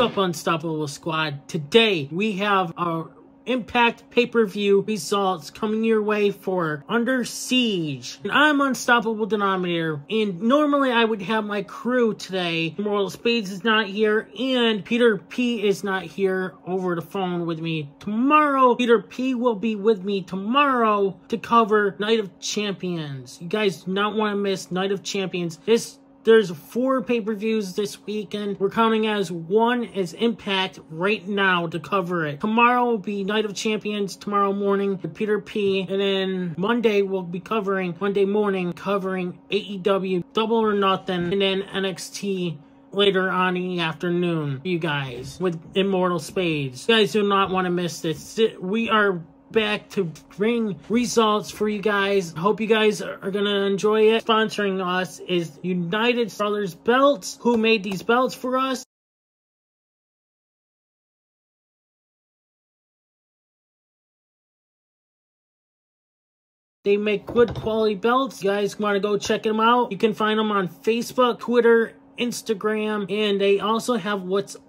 up, Unstoppable Squad? Today we have our Impact pay-per-view results coming your way for Under Siege. And I'm Unstoppable Denominator, and normally I would have my crew today. Immortal Spades is not here, and Peter P is not here over the phone with me tomorrow. Peter P will be with me tomorrow to cover Night of Champions. You guys do not want to miss Night of Champions. There's 4 pay-per-views this weekend. We're counting as one is Impact right now to cover it. Tomorrow will be Night of Champions tomorrow morning with Peter P. And then Monday we'll be Monday morning covering AEW Double or Nothing. And then NXT later on in the afternoon, you guys, with Immortal Spades. You guys do not want to miss this. We are back to bring results for you guys. Hope you guys are gonna enjoy it. Sponsoring us is United Brothers Belts, who made these belts for us. They make good quality belts. You guys want to go check them out? You can find them on Facebook, Twitter, Instagram, and they also have WhatsApp.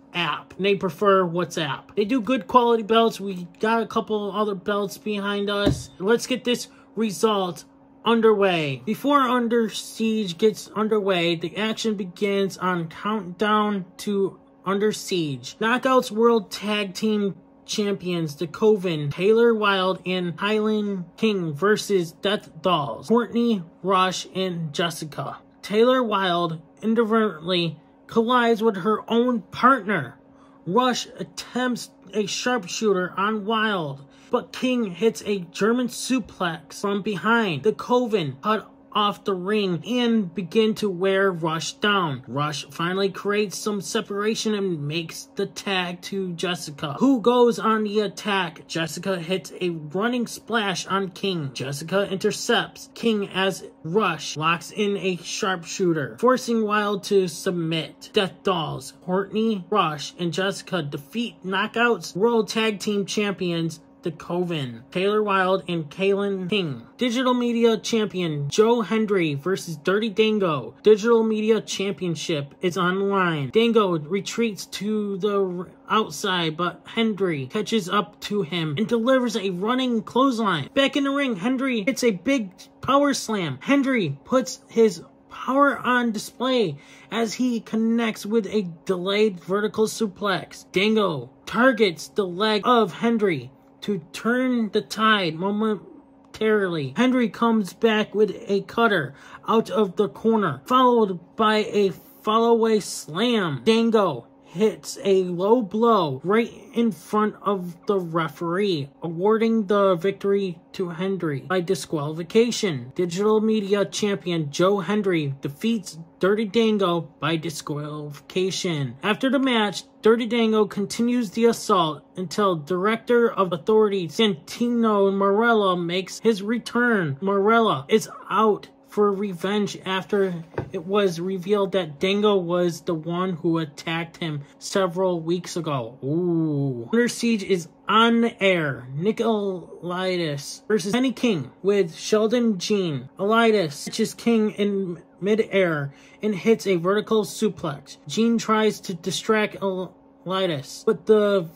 They prefer WhatsApp. They do good quality belts. We got a couple other belts behind us. Let's get this result underway. Before Under Siege gets underway, the action begins on Countdown to Under Siege. Knockouts World Tag Team Champions, the Coven, Taylor Wilde and Highland King versus Death Dolls, Courtney, Rush, and Jessica. Taylor Wilde inadvertently collides with her own partner. Rush attempts a sharpshooter on Wilde, but King hits a German suplex from behind. The Coven cut off the ring and begin to wear Rush down. Rush finally creates some separation and makes the tag to Jessica, who goes on the attack. Jessica hits a running splash on King. Jessica intercepts King as Rush locks in a sharpshooter, forcing Wilde to submit. Death Dolls, Courtney, Rush, and Jessica defeat Knockouts World Tag Team Champions, the Coven, Taylor Wilde and Callahan King. Digital Media Champion Joe Hendry versus Dirty Dango. Digital Media Championship is on the line. Dango retreats to the outside, but Hendry catches up to him and delivers a running clothesline. Back in the ring, Hendry hits a big power slam. Hendry puts his power on display as he connects with a delayed vertical suplex. Dango targets the leg of Hendry to turn the tide momentarily. Hendry comes back with a cutter out of the corner, followed by a follow-away slam. Dango hits a low blow right in front of the referee, awarding the victory to Hendry by disqualification. Digital Media Champion Joe Hendry defeats Dirty Dango by disqualification. After the match, Dirty Dango continues the assault until Director of Authority Santino Marella makes his return. Marella is out for revenge after it was revealed that Dango was the one who attacked him several weeks ago. Ooh. Under Siege is on the air. Nicolaitis versus Penny King with Sheldon Jean. Elias catches King in mid-air and hits a vertical suplex. Jean tries to distract Elias, but the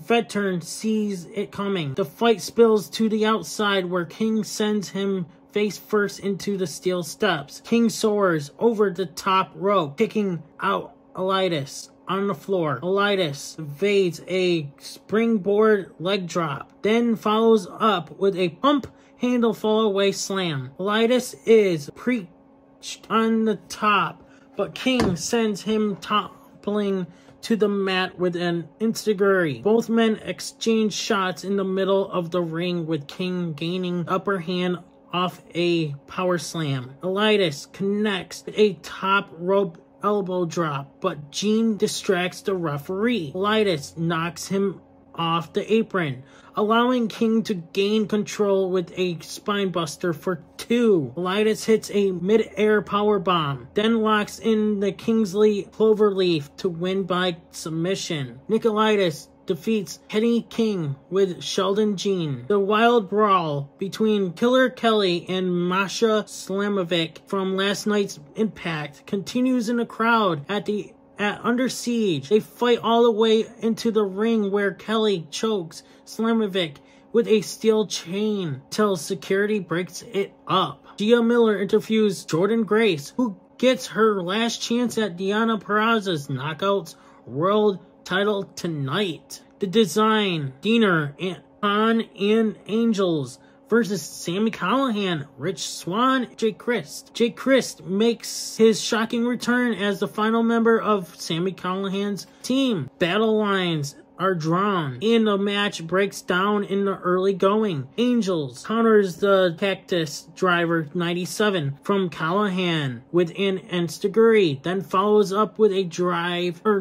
veteran sees it coming. The fight spills to the outside where King sends him face first into the steel steps. King soars over the top rope, kicking out Elias on the floor. Elias evades a springboard leg drop, then follows up with a pump handle fall-away slam. Elias is preached on the top, but King sends him toppling to the mat with an enziguri. Both men exchange shots in the middle of the ring, with King gaining upper hand off a power slam. Elias connects a top rope elbow drop, but Jean distracts the referee. Elias knocks him off the apron, allowing King to gain control with a spinebuster for 2. Elias hits a mid-air powerbomb, then locks in the Kingsley Cloverleaf to win by submission. Nicolaitis defeats Penny King with Sheldon Jean. The wild brawl between Killer Kelly and Masha Slamovic from last night's Impact continues in the crowd at the at Under Siege. They fight all the way into the ring where Kelly chokes Slamovic with a steel chain till security breaks it up. Gia Miller interviews Jordan Grace, who gets her last chance at Deonna Purrazzo's Knockouts World title tonight. The Design, Diener, and Khan and Angels versus Sami Callahan, Rich Swann, Jay Christ. Jay Christ makes his shocking return as the final member of Sami Callahan's team. Battle lines are drawn, and the match breaks down in the early going. Angels counters the Cactus Driver 97 from Callahan with an enziguri, then follows up with a dive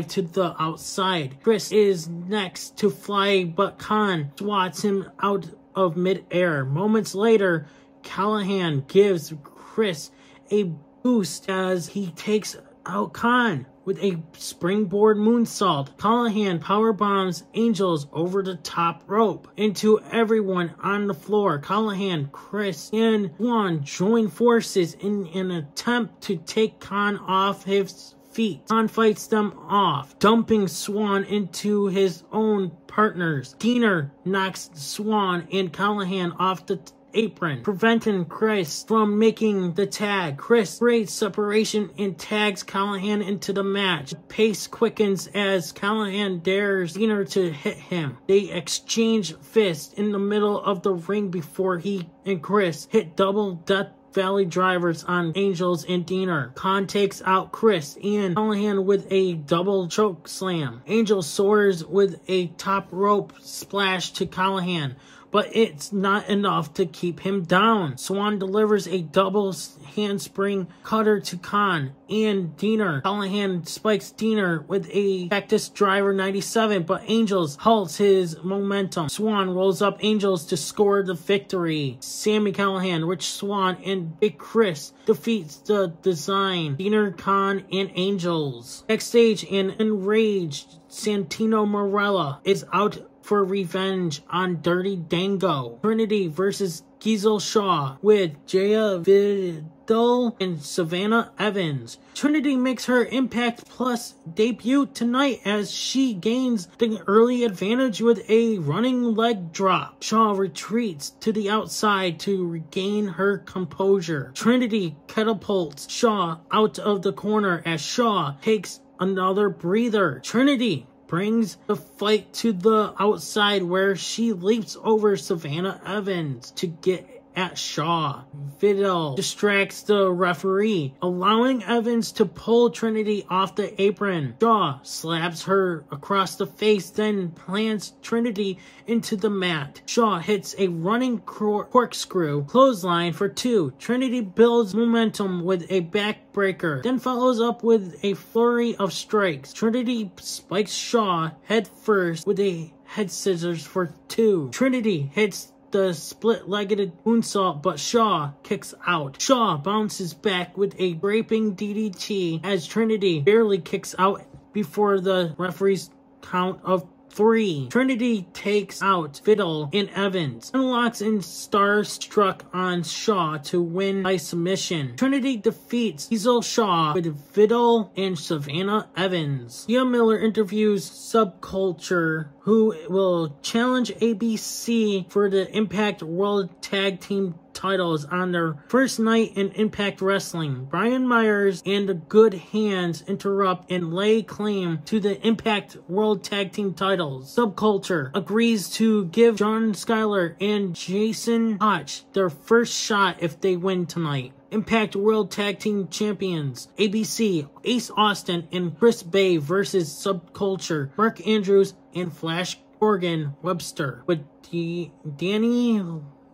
to the outside. Chris is next to fly, but Khan swats him out of midair. Moments later, Callahan gives Chris a boost as he takes out Khan with a springboard moonsault. Callahan powerbombs Angels over the top rope into everyone on the floor. Callahan, Chris, and Swann join forces in an attempt to take Khan off his feet. Khan fights them off, dumping Swann into his own partners. Diener knocks Swann and Callahan off the apron, preventing Chris from making the tag. Chris creates separation and tags Callahan into the match. The pace quickens as Callahan dares Diener to hit him. They exchange fists in the middle of the ring before he and Chris hit double Death Valley drivers on Angels and Diener. Khan takes out Chris and Callahan with a double choke slam. Angel soars with a top rope splash to Callahan, but it's not enough to keep him down. Swann delivers a double handspring cutter to Khan and Diener. Callahan spikes Diener with a Cactus Driver 97, but Angels halts his momentum. Swann rolls up Angels to score the victory. Sami Callahan, Rich Swann, and Big Chris defeats the Design, Diener, Khan, and Angels. Backstage, an enraged Santino Marella is out for revenge on Dirty Dango. Trinity versus Giselle Shaw with Jaya Vidal and Savannah Evans. Trinity makes her Impact Plus debut tonight as she gains the early advantage with a running leg drop. Shaw retreats to the outside to regain her composure. Trinity catapults Shaw out of the corner as Shaw takes another breather. Trinity brings the fight to the outside where she leaps over Savannah Evans to get at Shaw. Vidal distracts the referee, allowing Evans to pull Trinity off the apron. Shaw slaps her across the face, then plants Trinity into the mat. Shaw hits a running corkscrew clothesline for 2. Trinity builds momentum with a backbreaker, then follows up with a flurry of strikes. Trinity spikes Shaw head first with a head scissors for 2. Trinity hits the split-legged moonsault, but Shaw kicks out. Shaw bounces back with a draping DDT as Trinity barely kicks out before the referee's count of 3. Trinity takes out Vidal and Evans, unlocks and Starstruck on Shaw to win by submission. Trinity defeats Giselle Shaw with Vidal and Savannah Evans. Gia Miller interviews Subculture, who will challenge ABC for the Impact World Tag Team titles on their first night in Impact Wrestling. Brian Myers and the Good Hands interrupt and lay claim to the Impact World Tag Team titles. Subculture agrees to give John Skyler and Jason Hotch their first shot if they win tonight. Impact World Tag Team Champions, ABC, Ace Austin, and Chris Bay versus Subculture, Mark Andrews, and Flash Gordon Webster, with Danny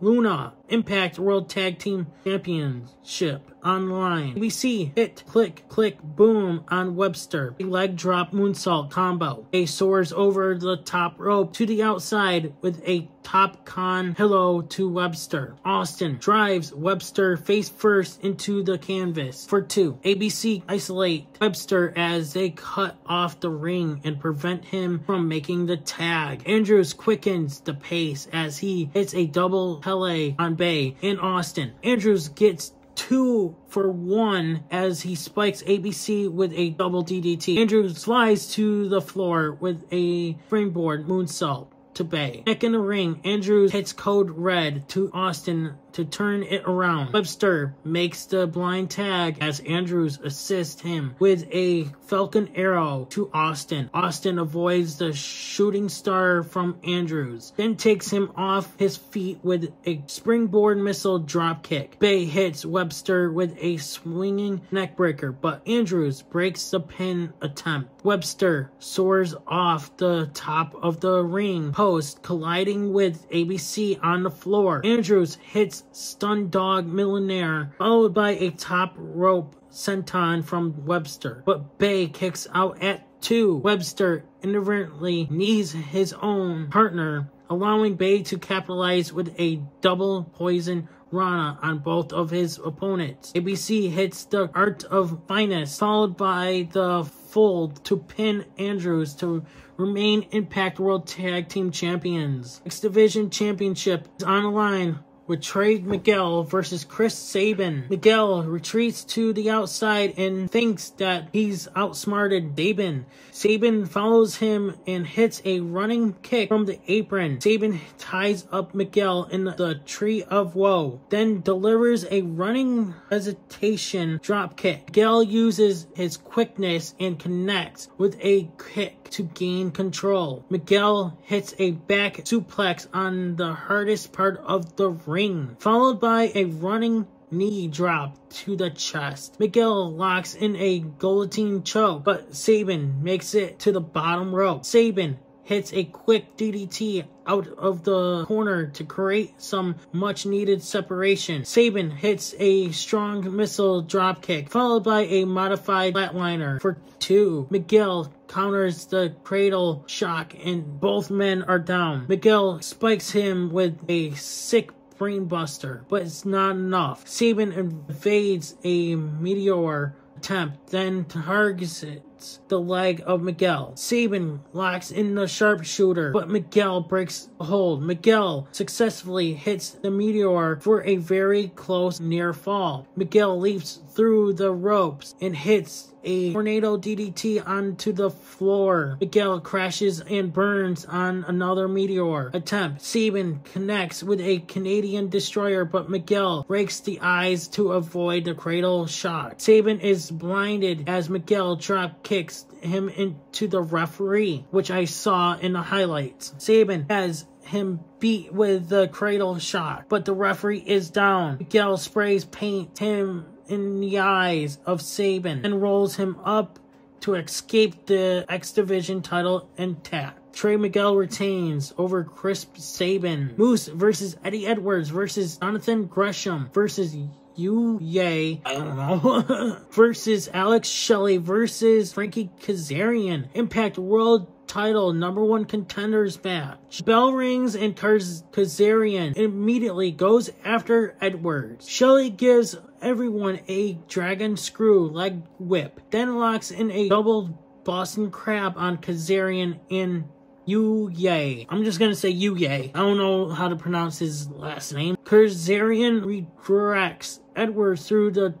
Luna, Impact World Tag Team Championship online. ABC hit click click boom on Webster. A leg drop moonsault combo. A soars over the top rope to the outside with a top con hello to Webster. Austin drives Webster face first into the canvas for 2. ABC isolate Webster as they cut off the ring and prevent him from making the tag. Andrews quickens the pace as he hits a double Pele on Bay and Austin. Andrews gets 2-for-1 as he spikes ABC with a double DDT. Andrews flies to the floor with a springboard moonsault to Bay. Back in the ring, Andrews hits Code Red to Austin to turn it around. Webster makes the blind tag as Andrews assists him with a Falcon Arrow to Austin. Austin avoids the shooting star from Andrews, then takes him off his feet with a springboard missile drop kick. Bay hits Webster with a swinging neckbreaker, but Andrews breaks the pin attempt. Webster soars off the top of the ring post, colliding with ABC on the floor. Andrews hits Stun Dog Millionaire, followed by a top rope senton from Webster, but Bay kicks out at 2. Webster inadvertently knees his own partner, allowing Bay to capitalize with a double poison Rana on both of his opponents. ABC hits the Art of Finest, followed by the fold to pin Andrews to remain Impact World Tag Team Champions. X Division Championship is on the line with Trey Miguel versus Chris Sabin. Miguel retreats to the outside and thinks that he's outsmarted Sabin. Sabin follows him and hits a running kick from the apron. Sabin ties up Miguel in the Tree of Woe, then delivers a running hesitation drop kick. Miguel uses his quickness and connects with a kick to gain control. Miguel hits a back suplex on the hardest part of the ring, followed by a running knee drop to the chest. Miguel locks in a guillotine choke, but Sabin makes it to the bottom rope. Sabin hits a quick DDT out of the corner to create some much needed separation. Sabin hits a strong missile dropkick, followed by a modified flatliner for 2. Miguel counters the cradle shock and both men are down. Miguel spikes him with a sick brainbuster, but it's not enough. Sabin evades a meteor attempt, then targets the leg of Miguel. Sabin locks in the sharpshooter, but Miguel breaks a hold. Miguel successfully hits the meteor for a very close near fall. Miguel leaps through the ropes and hits a tornado DDT onto the floor. Miguel crashes and burns on another meteor attempt. Sabin connects with a Canadian destroyer, but Miguel breaks the eyes to avoid the cradle shock. Sabin is blinded as Miguel drop kicks him into the referee, which I saw in the highlights. Sabin has him beat with the cradle shock, but the referee is down. Miguel sprays paint him in the eyes of Sabin and rolls him up to escape the X Division title intact. Trey Miguel retains over Chris Sabin. Moose versus Eddie Edwards versus Jonathan Gresham versus Ye, I don't know, versus Alex Shelley versus Frankie Kazarian. Impact World title #1 contenders match. Bell rings and Kazarian immediately goes after Edwards. Shelley gives everyone a dragon screw leg whip, then locks in a double Boston Crab on Kazarian and Ye. I'm just gonna say Ye. I don't know how to pronounce his last name. Kazarian redirects Edwards through the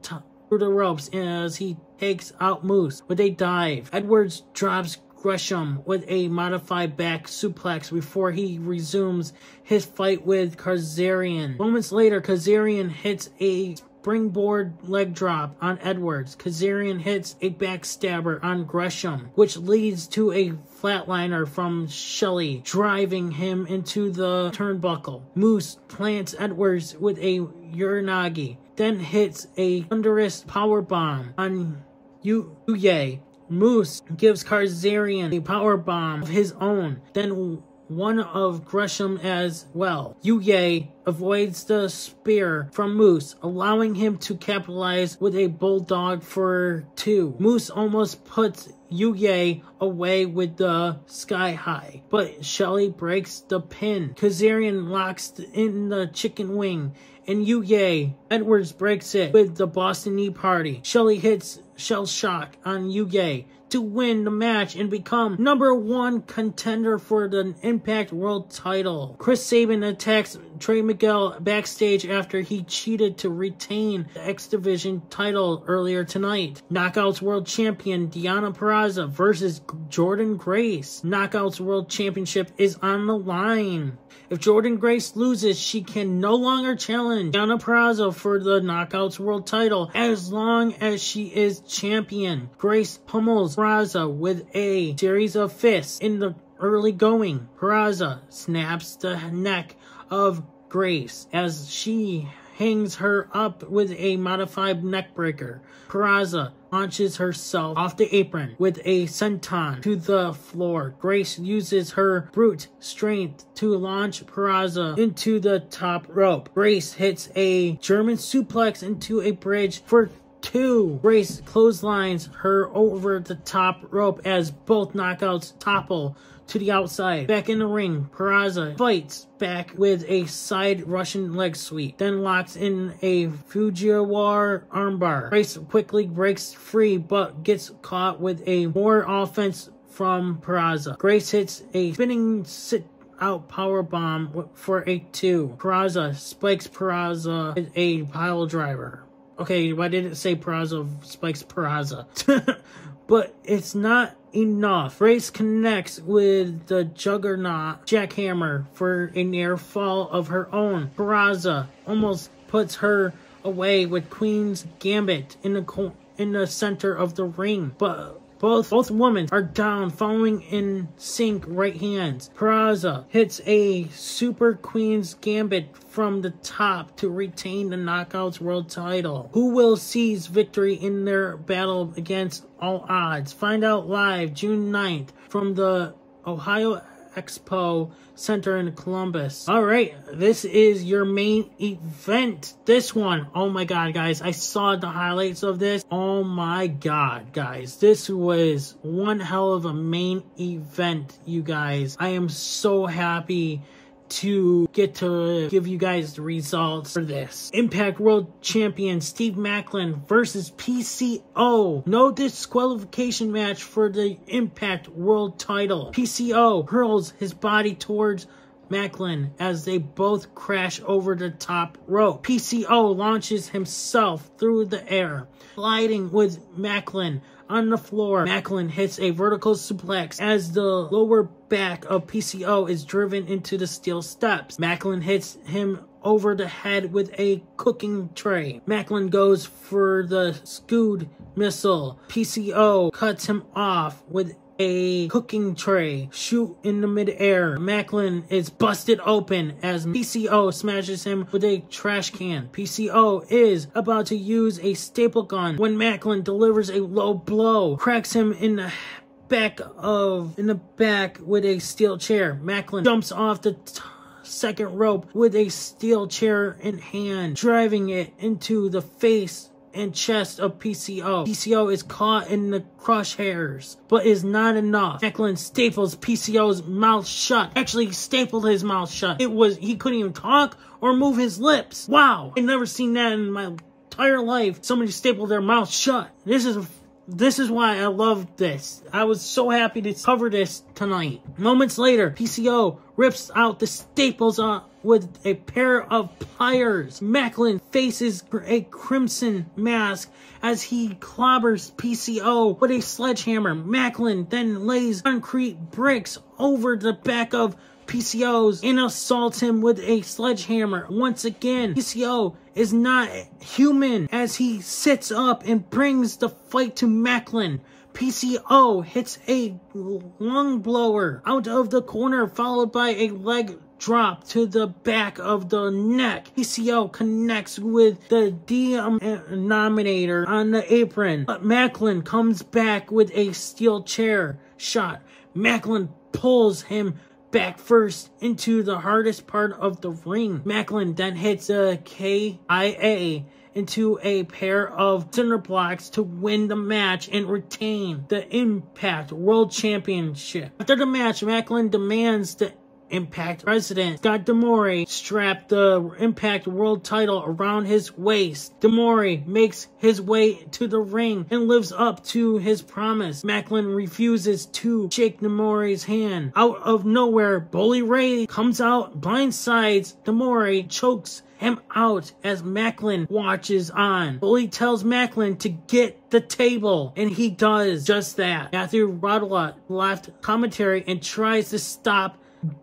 ropes as he takes out Moose with a dive. Edwards drops Gresham with a modified back suplex before he resumes his fight with Kazarian. Moments later, Kazarian hits a springboard leg drop on Edwards. Kazarian hits a backstabber on Gresham, which leads to a flatliner from Shelley, driving him into the turnbuckle. Moose plants Edwards with a Uranagi, then hits a thunderous powerbomb on Ye. Moose gives Kazarian a powerbomb of his own, then one of Gresham as well. Ye avoids the spear from Moose, allowing him to capitalize with a bulldog for 2. Moose almost puts Ye away with the sky high, but Shelley breaks the pin. Kazarian locks in the chicken wing, and Ye. Edwards breaks it with the Boston Knee Party. Shelley hits Shell Shock on Ye to win the match and become #1 contender for the Impact World title. Chris Sabin attacks Trey Miguel backstage after he cheated to retain the X Division title earlier tonight. Knockouts World Champion Deonna Purrazzo versus Jordynne Grace. Knockouts World Championship is on the line. If Jordynne Grace loses, she can no longer challenge Deonna Purrazzo for the Knockouts World title as long as she is champion. Grace pummels Purrazzo with a series of fists in the early going. Purrazzo snaps the neck of Grace as she hangs her up with a modified neckbreaker. Purrazzo launches herself off the apron with a senton to the floor. Grace uses her brute strength to launch Purrazzo into the top rope. Grace hits a German suplex into a bridge for 2. Grace clotheslines her over the top rope as both knockouts topple to the outside. Back in the ring, Purrazzo fights back with a side Russian leg sweep, then locks in a Fujiwara armbar. Grace quickly breaks free but gets caught with a more offense from Purrazzo. Grace hits a spinning sit-out powerbomb for a 2. Purrazzo spikes Purrazzo with a pile driver. Okay, why did it say Purrazzo spikes Purrazzo? But it's not enough. Grace connects with the Juggernaut jackhammer for a near fall of her own. Purrazzo almost puts her away with Queen's Gambit in the center of the ring, but both women are down following in sync right hands. Purrazzo hits a Super Queen's Gambit from the top to retain the Knockouts World title. Who will seize victory in their battle against all odds? Find out live June 9th from the Ohio Expo Center in Columbus. Alright, this is your main event. This one, oh my god, guys, I saw the highlights of this. Oh my god, guys, this was one hell of a main event, you guys. I am so happy to get to give you guys the results for this. Impact World Champion Steve Maclin versus PCO. No disqualification match for the Impact World title. PCO hurls his body towards Maclin as they both crash over the top rope. PCO launches himself through the air, gliding with Maclin on the floor. Maclin hits a vertical suplex as the lower back of PCO is driven into the steel steps. Maclin hits him over the head with a cooking tray. Maclin goes for the Scud missile. PCO cuts him off with a cooking tray. Shoot in the midair. Maclin is busted open as PCO smashes him with a trash can. PCO is about to use a staple gun when Maclin delivers a low blow, cracks him in the back with a steel chair. Maclin jumps off the second rope with a steel chair in hand, driving it into the face and chest of PCO. PCO is caught in the crosshairs, but is not enough. Maclin staples PCO's mouth shut. Actually, he stapled his mouth shut. He couldn't even talk or move his lips. Wow, I've never seen that in my entire life. Somebody stapled their mouth shut. This is why I love this. I was so happy to cover this tonight. Moments later, PCO rips out the staples with a pair of pliers. Maclin faces a crimson mask as he clobbers PCO with a sledgehammer. Maclin then lays concrete bricks over the back of PCO's and assaults him with a sledgehammer. Once again, PCO is not human as he sits up and brings the fight to Maclin. PCO hits a lung blower out of the corner, followed by a leg drop to the back of the neck. PCO connects with the Denominator on the apron, but Maclin comes back with a steel chair shot. Maclin pulls him back first into the hardest part of the ring. Maclin then hits a KIA into a pair of cinder blocks to win the match and retain the Impact World Championship. After the match, Maclin demands the Impact president. Scott D'Amore strapped the Impact World title around his waist. D'Amore makes his way to the ring and lives up to his promise. Maclin refuses to shake D'Amore's hand. Out of nowhere, Bully Ray comes out, blindsides D'Amore, chokes him out as Maclin watches on. Bully tells Maclin to get the table, and he does just that. Matthew Rodela left commentary and tries to stop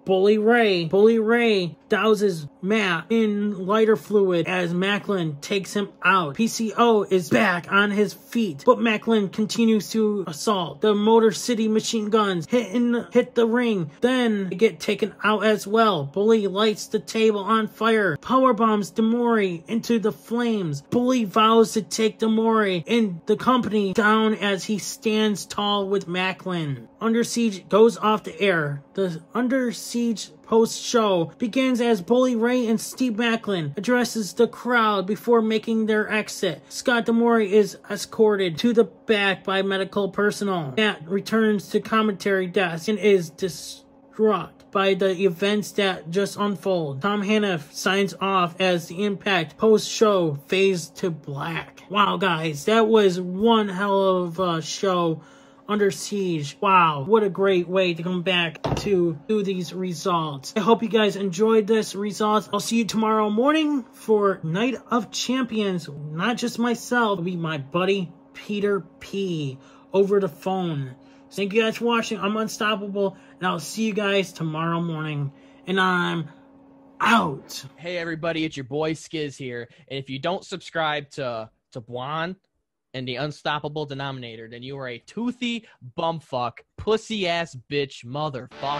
Bully Ray. Bully Ray douses Matt in lighter fluid as Maclin takes him out. PCO is back on his feet, but Maclin continues to assault. The Motor City machine guns hit the ring, then they get taken out as well. Bully lights the table on fire, powerbombs D'Amore into the flames. Bully vows to take D'Amore and the company down as he stands tall with Maclin. Under Siege goes off the air. The Under Siege post-show begins as Bully Ray and Steve Maclin addresses the crowd before making their exit. Scott D'Amore is escorted to the back by medical personnel. Matt returns to commentary desk and is distraught by the events that just unfold. Tom Hannah signs off as the Impact post-show fades to black. Wow, guys, that was one hell of a show. Under Siege. Wow, what a great way to come back to do these results. I hope you guys enjoyed this results. I'll see you tomorrow morning for Night of Champions. Not just myself, it'll be my buddy Peter P over the phone. Thank you guys for watching. I'm Unstoppable, and I'll see you guys tomorrow morning. And I'm out. Hey everybody, it's your boy Skiz here. And if you don't subscribe to Swann and the Unstoppable Denominator, then you are a toothy bumfuck, pussy ass bitch motherfucker.